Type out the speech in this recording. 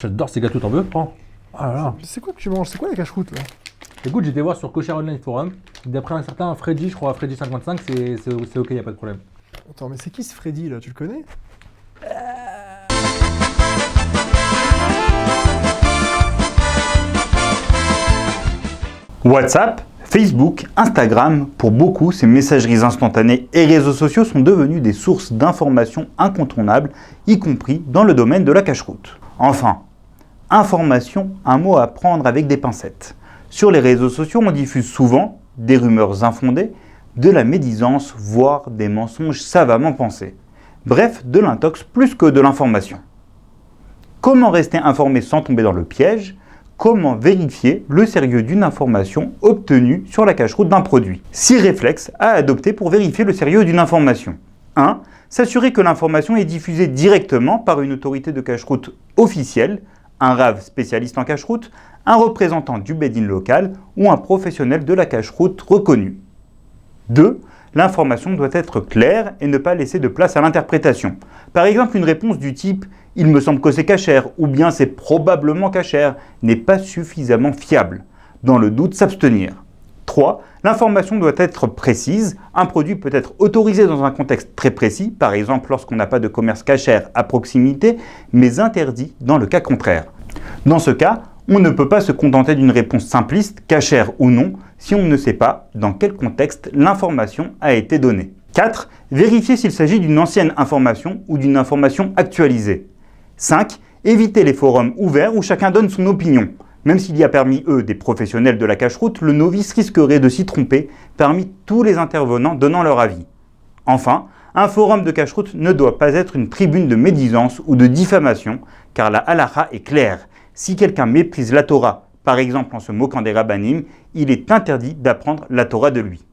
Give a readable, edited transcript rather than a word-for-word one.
J'adore ces gâteaux, t'en veux? Prends. Ah là là. C'est quoi que tu manges? C'est quoi la cache-croûte là? Écoute, j'étais voir sur Kosher Online Forum. D'après un certain Freddy, je crois, Freddy55, c'est ok, y a pas de problème. Attends, mais c'est qui ce Freddy là? Tu le connais? WhatsApp, Facebook, Instagram, pour beaucoup, ces messageries instantanées et réseaux sociaux sont devenus des sources d'informations incontournables, y compris dans le domaine de la cache-croûte. Enfin, information, un mot à prendre avec des pincettes. Sur les réseaux sociaux, on diffuse souvent des rumeurs infondées, de la médisance, voire des mensonges savamment pensés. Bref, de l'intox plus que de l'information. Comment rester informé sans tomber dans le piège ? Comment vérifier le sérieux d'une information obtenue sur la cache-croûte d'un produit? 6 réflexes à adopter pour vérifier le sérieux d'une information. 1. S'assurer que l'information est diffusée directement par une autorité de cache-croûte officielle, un RAV spécialiste en cache-croûte, un représentant du Beddin local ou un professionnel de la cache-croûte reconnu. 2. L'information doit être claire et ne pas laisser de place à l'interprétation. Par exemple, une réponse du type « il me semble que c'est cachère » ou bien « c'est probablement cachère » n'est pas suffisamment fiable. Dans le doute, s'abstenir. 3. L'information doit être précise. Un produit peut être autorisé dans un contexte très précis, par exemple lorsqu'on n'a pas de commerce cachère à proximité, mais interdit dans le cas contraire. Dans ce cas, on ne peut pas se contenter d'une réponse simpliste, cachère ou non, si on ne sait pas dans quel contexte l'information a été donnée. 4. Vérifier s'il s'agit d'une ancienne information ou d'une information actualisée. 5. Éviter les forums ouverts où chacun donne son opinion. Même s'il y a parmi eux des professionnels de la cache-croûte, le novice risquerait de s'y tromper parmi tous les intervenants donnant leur avis. Enfin, un forum de cache-croûte ne doit pas être une tribune de médisance ou de diffamation, car la halakha est claire. Si quelqu'un méprise la Torah, par exemple en se moquant des rabbanim, il est interdit d'apprendre la Torah de lui.